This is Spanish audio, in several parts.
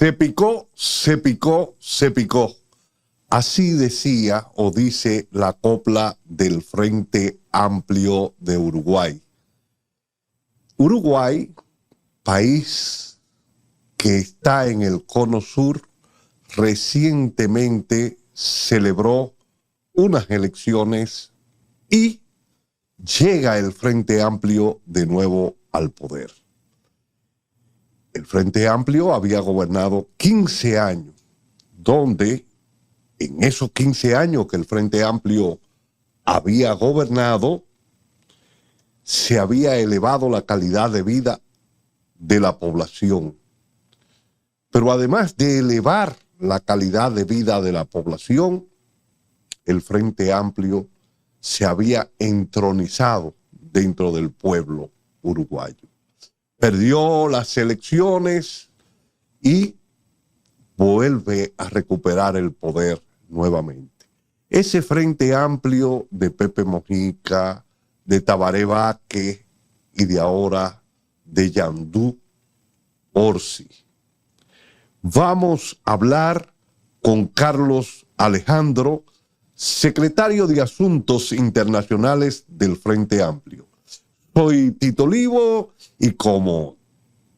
Se picó, se picó, se picó. Así decía o dice la copla del Frente Amplio de Uruguay. Uruguay, país que está en el cono sur, recientemente celebró unas elecciones y llega el Frente Amplio de nuevo al poder. El Frente Amplio había gobernado 15 años, donde en esos 15 años que el Frente Amplio había gobernado, se había elevado la calidad de vida de la población. Pero además de elevar la calidad de vida de la población, el Frente Amplio se había entronizado dentro del pueblo uruguayo. Perdió las elecciones y vuelve a recuperar el poder nuevamente. Ese Frente Amplio de Pepe Mojica, de Tabaré Vázquez y de ahora de Yandú Orsi. Vamos a hablar con Carlos Alejandro, secretario de Asuntos Internacionales del Frente Amplio. Soy Tito Olivo y como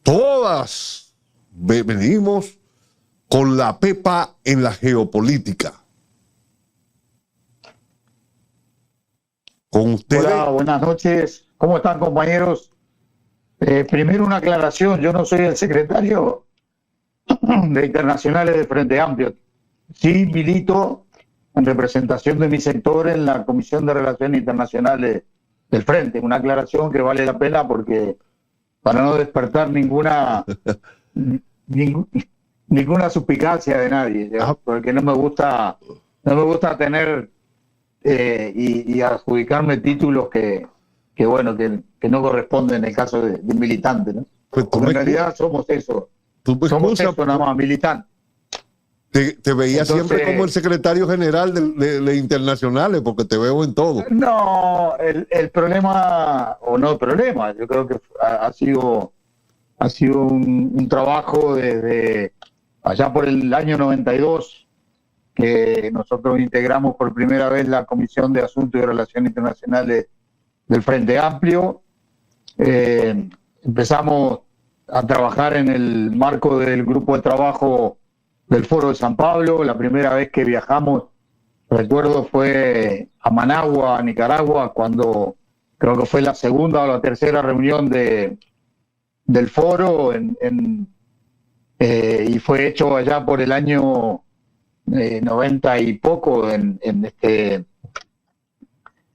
todas venimos con la pepa en la geopolítica. Con ustedes. Hola, buenas noches. ¿Cómo están, compañeros? Primero una aclaración. Yo no soy el secretario de Internacionales del Frente Amplio. Sí milito en representación de mi sector en la Comisión de Relaciones Internacionales del Frente. Una aclaración que vale la pena porque para no despertar ninguna suspicacia de nadie, porque no me gusta tener y adjudicarme títulos que no corresponden en el caso de militante, ¿no? Pues Porque en realidad somos eso. Somos eso nada más, militante. Te veía siempre como el secretario general de Internacionales, porque te veo en todo. No, el problema, o no el problema, yo creo que ha sido un trabajo desde allá por el año 92, que nosotros integramos por primera vez la Comisión de Asuntos y Relaciones Internacionales del Frente Amplio. Empezamos a trabajar en el marco del grupo de trabajo del Foro de San Pablo. La primera vez que viajamos, recuerdo, fue a Managua, Nicaragua, cuando creo que fue la segunda o la tercera reunión del foro, y fue hecho allá por el año 90 y poco, en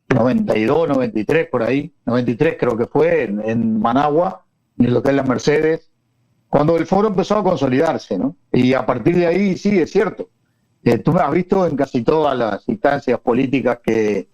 92, 93, por ahí, 93 creo que fue, en Managua, en el Hotel Las Mercedes, cuando el foro empezó a consolidarse, ¿no? Y a partir de ahí, sí, es cierto, tú me has visto en casi todas las instancias políticas que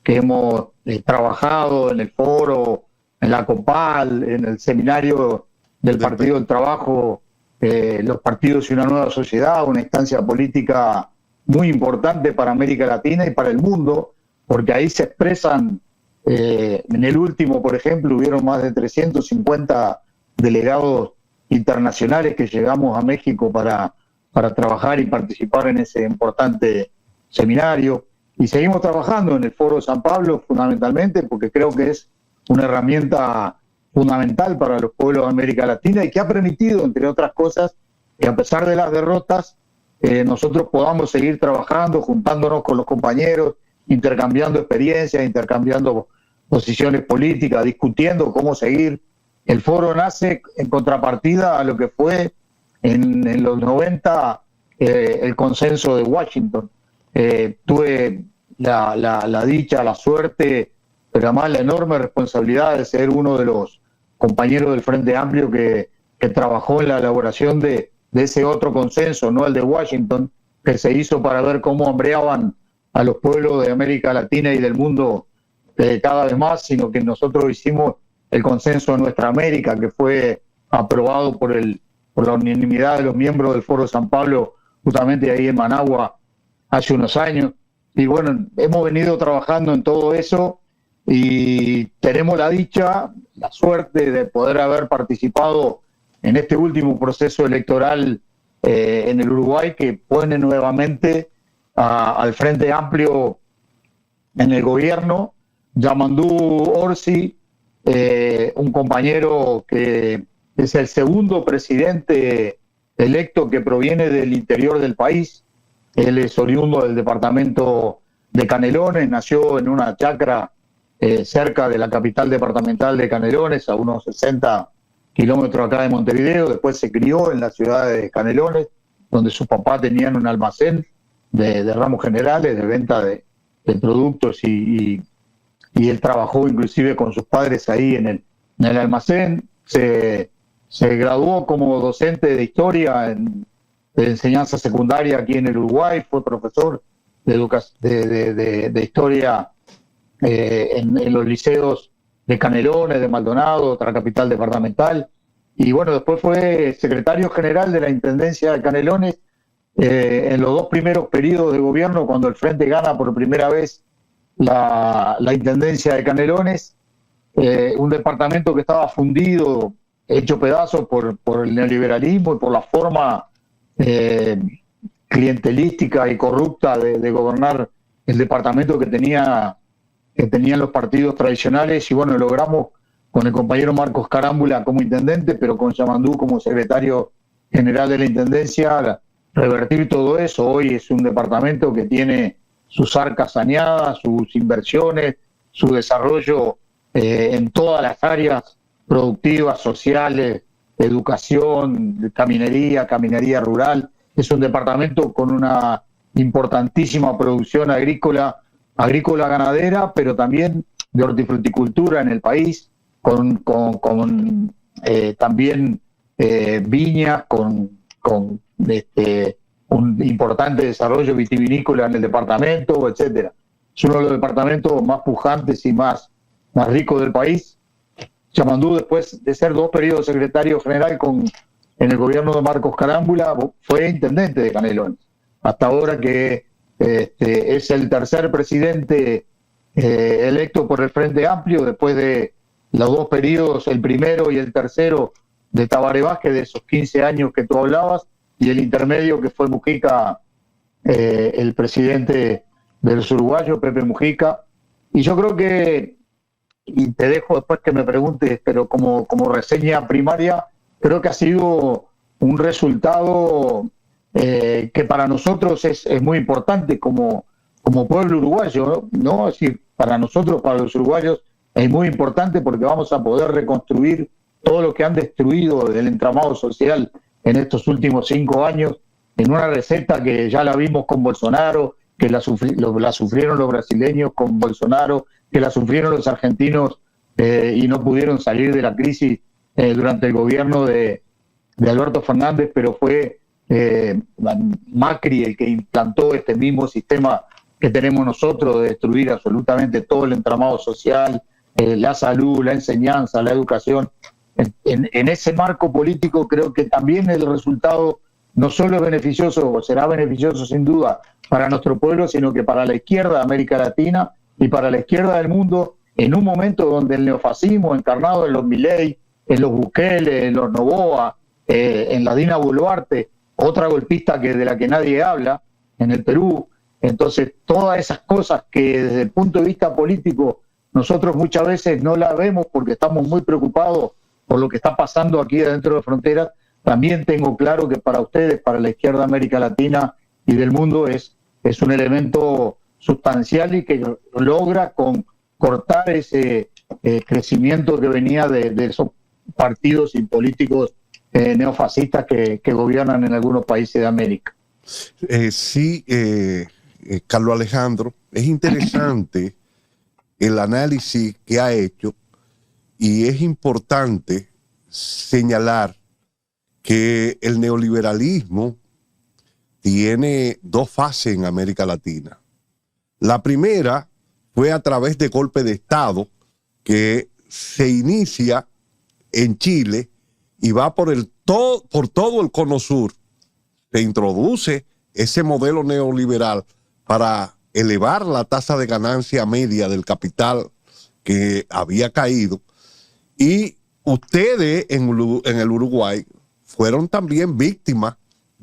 hemos trabajado, en el foro, en la COPAL, en el seminario del Partido del Trabajo, los partidos y una nueva sociedad, una instancia política muy importante para América Latina y para el mundo, porque ahí se expresan, en el último, por ejemplo, hubieron más de 350 delegados internacionales que llegamos a México para trabajar y participar en ese importante seminario. Y seguimos trabajando en el Foro de San Pablo fundamentalmente porque creo que es una herramienta fundamental para los pueblos de América Latina y que ha permitido, entre otras cosas, que a pesar de las derrotas, nosotros podamos seguir trabajando, juntándonos con los compañeros, intercambiando experiencias, intercambiando posiciones políticas, discutiendo cómo seguir. El foro nace en contrapartida a lo que fue en los 90 el consenso de Washington. Tuve la dicha, la suerte, pero además la enorme responsabilidad de ser uno de los compañeros del Frente Amplio que trabajó en la elaboración de ese otro consenso, no el de Washington, que se hizo para ver cómo hambreaban a los pueblos de América Latina y del mundo cada vez más, sino que nosotros hicimos el consenso de Nuestra América, que fue aprobado por la unanimidad de los miembros del Foro de San Pablo, justamente ahí en Managua, hace unos años. Y bueno, hemos venido trabajando en todo eso y tenemos la dicha, la suerte de poder haber participado en este último proceso electoral en el Uruguay que pone nuevamente al Frente Amplio en el gobierno. Yamandú Orsi, un compañero que es el segundo presidente electo que proviene del interior del país. Él es oriundo del departamento de Canelones, nació en una chacra cerca de la capital departamental de Canelones, a unos 60 kilómetros acá de Montevideo. Después se crió en la ciudad de Canelones, donde sus papás tenían un almacén de ramos generales, de venta de productos, y él trabajó inclusive con sus padres ahí en el almacén. Se graduó como docente de historia de enseñanza secundaria aquí en el Uruguay, fue profesor de historia en los liceos de Canelones, de Maldonado, otra capital departamental, y bueno, después fue secretario general de la Intendencia de Canelones en los 2 primeros periodos de gobierno, cuando el Frente gana por primera vez la Intendencia de Canelones, un departamento que estaba fundido, hecho pedazos por el neoliberalismo y por la forma clientelística y corrupta de gobernar el departamento que tenían los partidos tradicionales. Y bueno, logramos con el compañero Marcos Carámbula como intendente, pero con Yamandú como secretario general de la Intendencia, revertir todo eso. Hoy es un departamento que tiene sus arcas saneadas, sus inversiones, su desarrollo en todas las áreas productivas, sociales, educación, caminería rural. Es un departamento con una importantísima producción agrícola ganadera, pero también de hortifruticultura en el país, con también viñas, con un importante desarrollo vitivinícola en el departamento, etcétera. Es uno de los departamentos más pujantes y más ricos del país. Yamandú, después de ser 2 periodos secretario general en el gobierno de Marcos Carámbula, fue intendente de Canelones. Hasta ahora que es el tercer presidente electo por el Frente Amplio, después de los 2 periodos, el primero y el tercero de Tabaré Vázquez, de esos 15 años que tú hablabas, y el intermedio que fue Mujica, el presidente de los uruguayos, Pepe Mujica. Y yo creo que, y te dejo después que me preguntes, pero como reseña primaria, creo que ha sido un resultado que para nosotros es muy importante como pueblo uruguayo, ¿no? Es decir, para nosotros, para los uruguayos, es muy importante porque vamos a poder reconstruir todo lo que han destruido del entramado social en estos últimos 5 años, en una receta que ya la vimos con Bolsonaro, que la sufrieron los brasileños con Bolsonaro, que la sufrieron los argentinos y no pudieron salir de la crisis durante el gobierno de Alberto Fernández, pero fue Macri el que implantó este mismo sistema que tenemos nosotros de destruir absolutamente todo el entramado social, la salud, la enseñanza, la educación. En ese marco político creo que también el resultado no solo es beneficioso, o será beneficioso sin duda para nuestro pueblo, sino que para la izquierda de América Latina y para la izquierda del mundo, en un momento donde el neofascismo encarnado en los Milei, en los Bukele, en los Noboa, en la Dina Boluarte, otra golpista de la que nadie habla, en el Perú. Entonces, todas esas cosas que desde el punto de vista político nosotros muchas veces no las vemos porque estamos muy preocupados por lo que está pasando aquí dentro de fronteras, también tengo claro que para ustedes, para la izquierda de América Latina y del mundo, es un elemento sustancial y que logra cortar ese crecimiento que venía de esos partidos y políticos neofascistas que gobiernan en algunos países de América. Sí, Carlos Alejandro, es interesante el análisis que ha hecho y es importante señalar que el neoliberalismo tiene 2 fases en América Latina. La primera fue a través de golpe de Estado que se inicia en Chile y va por todo el cono sur. Se introduce ese modelo neoliberal para elevar la tasa de ganancia media del capital que había caído. Y ustedes en el Uruguay fueron también víctimas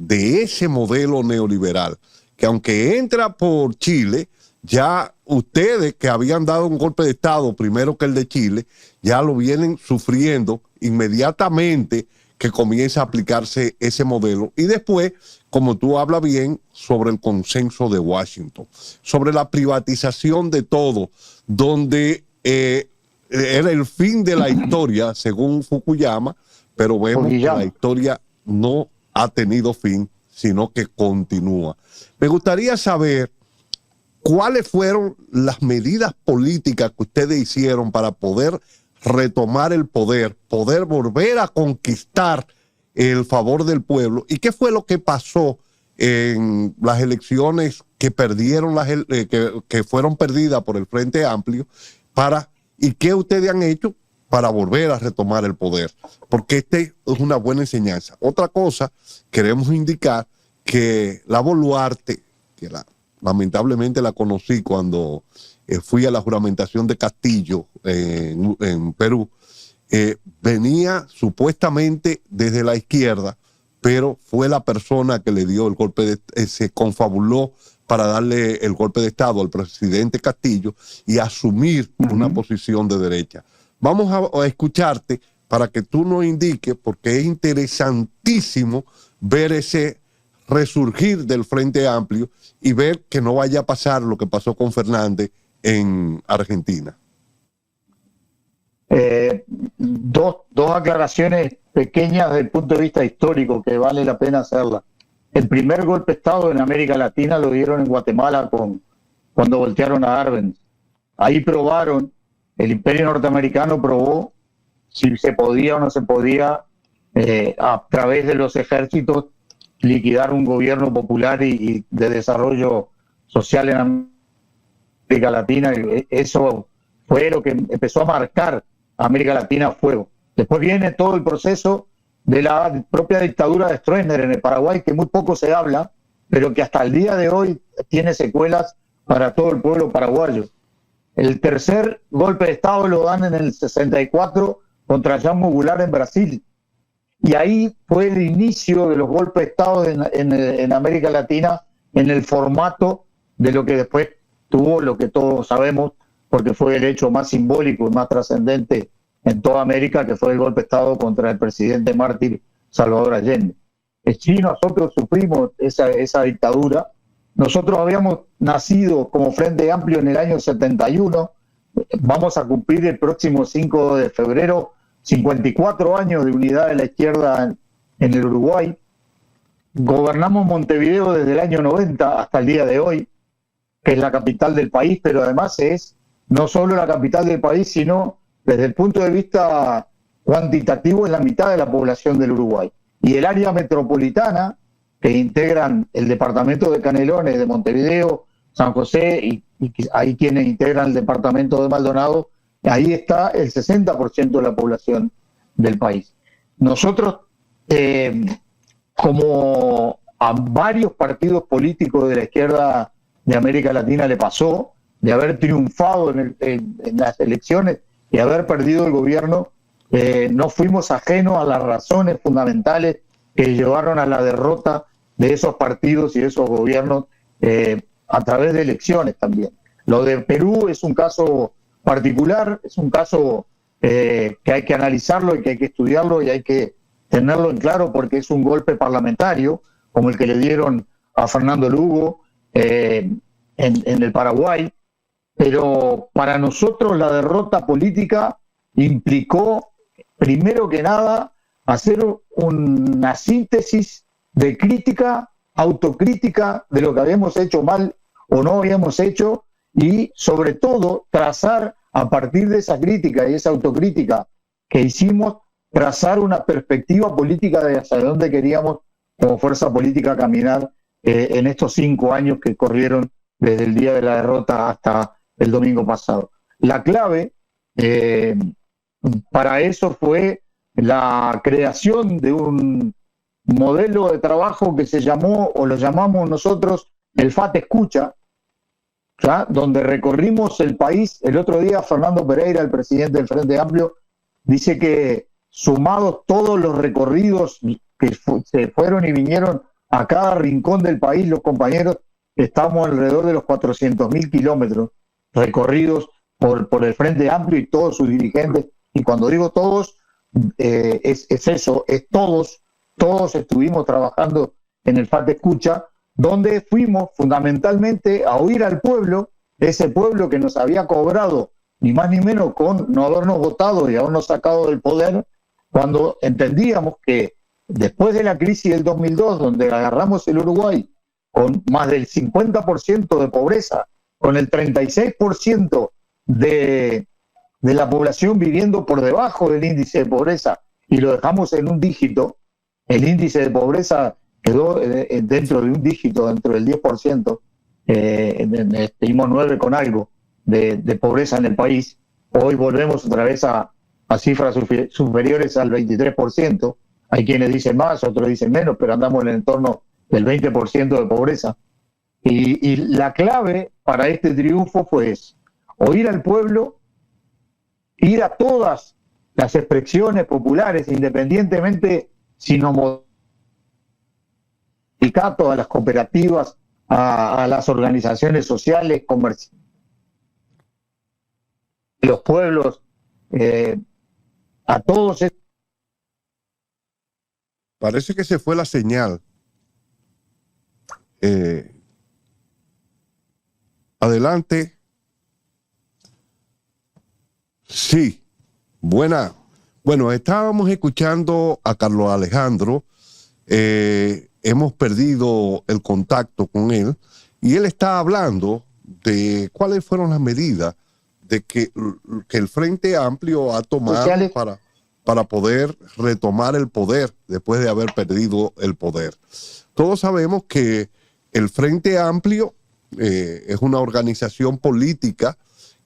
de ese modelo neoliberal, que aunque entra por Chile, ya ustedes que habían dado un golpe de Estado primero que el de Chile, ya lo vienen sufriendo inmediatamente que comienza a aplicarse ese modelo. Y después, como tú hablas bien, sobre el consenso de Washington, sobre la privatización de todo, donde era el fin de la historia, según Fukuyama, pero vemos que la historia no ha tenido fin, sino que continúa. Me gustaría saber cuáles fueron las medidas políticas que ustedes hicieron para poder retomar el poder, poder volver a conquistar el favor del pueblo, y qué fue lo que pasó en las elecciones que perdieron, que fueron perdidas por el Frente Amplio, y qué ustedes han hecho para volver a retomar el poder, porque este es una buena enseñanza. Otra cosa, queremos indicar que la Boluarte, que lamentablemente la conocí cuando fui a la juramentación de Castillo en Perú, venía supuestamente desde la izquierda, pero fue la persona que le dio el golpe, se confabuló para darle el golpe de Estado al presidente Castillo y asumir una posición de derecha. Vamos a escucharte para que tú nos indiques, porque es interesantísimo ver ese resurgir del Frente Amplio y ver que no vaya a pasar lo que pasó con Fernández en Argentina. Dos aclaraciones pequeñas desde el punto de vista histórico que vale la pena hacerlas. El primer golpe de Estado en América Latina lo dieron en Guatemala cuando voltearon a Arbenz. Ahí probaron, el Imperio norteamericano probó si se podía o no se podía a través de los ejércitos liquidar un gobierno popular y de desarrollo social en América Latina. Eso fue lo que empezó a marcar a América Latina a fuego. Después viene todo el proceso de la propia dictadura de Stroessner en el Paraguay, que muy poco se habla, pero que hasta el día de hoy tiene secuelas para todo el pueblo paraguayo. El tercer golpe de Estado lo dan en el 64 contra Jango Goulart en Brasil. Y ahí fue el inicio de los golpes de Estado en América Latina en el formato de lo que después tuvo, lo que todos sabemos, porque fue el hecho más simbólico y más trascendente en toda América, que fue el golpe de Estado contra el presidente mártir Salvador Allende. Sí, nosotros sufrimos esa dictadura. Nosotros habíamos nacido como Frente Amplio en el año 71. Vamos a cumplir el próximo 5 de febrero 54 años de unidad de la izquierda en el Uruguay. Gobernamos Montevideo desde el año 90 hasta el día de hoy, que es la capital del país, pero además es no solo la capital del país, sino desde el punto de vista cuantitativo es la mitad de la población del Uruguay. Y el área metropolitana, que integran el departamento de Canelones, de Montevideo, San José, y hay quienes integran el departamento de Maldonado, ahí está el 60% de la población del país. Nosotros, como a varios partidos políticos de la izquierda de América Latina le pasó, de haber triunfado en las elecciones y haber perdido el gobierno, no fuimos ajenos a las razones fundamentales que llevaron a la derrota de esos partidos y de esos gobiernos a través de elecciones también. Lo de Perú es un caso particular, es un caso que hay que analizarlo y que hay que estudiarlo y hay que tenerlo en claro, porque es un golpe parlamentario, como el que le dieron a Fernando Lugo en el Paraguay. Pero para nosotros la derrota política implicó, primero que nada, hacer una síntesis de crítica, autocrítica de lo que habíamos hecho mal o no habíamos hecho, y sobre todo trazar a partir de esa crítica y esa autocrítica que hicimos, trazar una perspectiva política de hacia dónde queríamos como fuerza política caminar en estos 5 años que corrieron desde el día de la derrota hasta el domingo pasado. La clave para eso fue la creación de un modelo de trabajo que se llamó, o lo llamamos nosotros, el FAT Escucha, ¿ya? Donde recorrimos el país. El otro día Fernando Pereira, el presidente del Frente Amplio, dice que sumados todos los recorridos que se fueron y vinieron a cada rincón del país, los compañeros, estamos alrededor de los 400.000 kilómetros recorridos por el Frente Amplio y todos sus dirigentes. Y cuando digo todos, es eso, es todos estuvimos trabajando en el FAT Escucha, donde fuimos fundamentalmente a oír al pueblo, ese pueblo que nos había cobrado ni más ni menos con no habernos votado y habernos sacado del poder, cuando entendíamos que después de la crisis del 2002, donde agarramos el Uruguay con más del 50% de pobreza, con el 36% de la población viviendo por debajo del índice de pobreza, y lo dejamos en un dígito, el índice de pobreza quedó dentro de un dígito, dentro del 10%, estimó 9 con algo de pobreza en el país. Hoy volvemos otra vez a cifras superiores al 23%. Hay quienes dicen más, otros dicen menos, pero andamos en el entorno del 20% de pobreza. Y la clave para este triunfo fue oír al pueblo, ir a todas las expresiones populares, independientemente si nos sindicatos, a las cooperativas, a las organizaciones sociales, comerciales, los pueblos, a todos. Parece que se fue la señal. Adelante. Sí, buena. Bueno, estábamos escuchando a Carlos Alejandro. Hemos perdido el contacto con él y él está hablando de cuáles fueron las medidas de que el Frente Amplio ha tomado para poder retomar el poder después de haber perdido el poder. Todos sabemos que el Frente Amplio es una organización política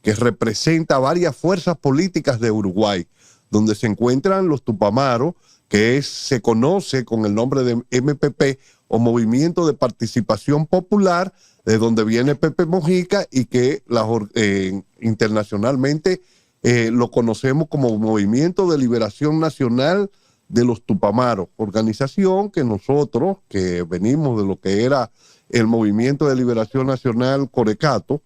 que representa varias fuerzas políticas de Uruguay, donde se encuentran los Tupamaros, que se conoce con el nombre de MPP o Movimiento de Participación Popular, de donde viene Pepe Mojica y que internacionalmente lo conocemos como Movimiento de Liberación Nacional de los Tupamaros, organización que nosotros, que venimos de lo que era el Movimiento de Liberación Nacional Corecato,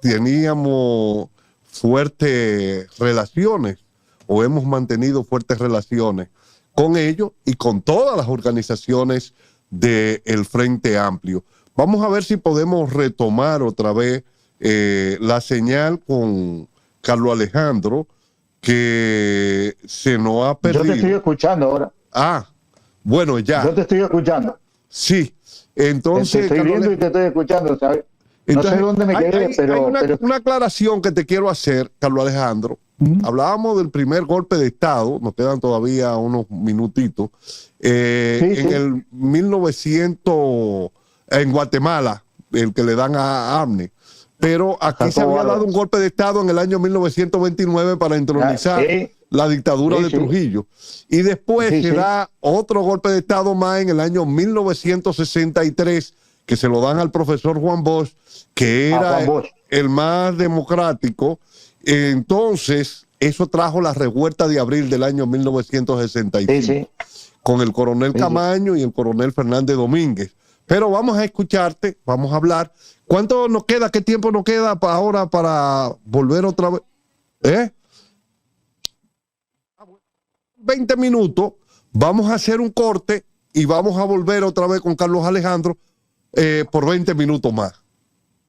teníamos fuertes relaciones o hemos mantenido fuertes relaciones con ellos y con todas las organizaciones del Frente Amplio. Vamos a ver si podemos retomar otra vez la señal con Carlos Alejandro, que se nos ha perdido. Yo te estoy escuchando ahora. Ah, bueno, ya. Yo te estoy escuchando. Sí, entonces... Te estoy viendo y te estoy escuchando, ¿sabes? Entonces, no sé dónde me quedé, pero... una aclaración que te quiero hacer, Carlos Alejandro. Hablábamos del primer golpe de Estado, nos quedan todavía unos minutitos, en el 1900, en Guatemala, el que le dan a AMNE. Pero aquí se había dado un golpe de Estado en el año 1929 para entronizar la dictadura de Trujillo. Y después se da otro golpe de Estado más en el año 1963, que se lo dan al profesor Juan Bosch, que era el más democrático. Entonces, eso trajo la revuelta de abril del año 1965, con el coronel Camaño y el coronel Fernández Domínguez. Pero vamos a escucharte, vamos a hablar. ¿Cuánto nos queda? ¿Qué tiempo nos queda ahora para volver otra vez? 20 minutos. Vamos a hacer un corte y vamos a volver otra vez con Carlos Alejandro por 20 minutos más.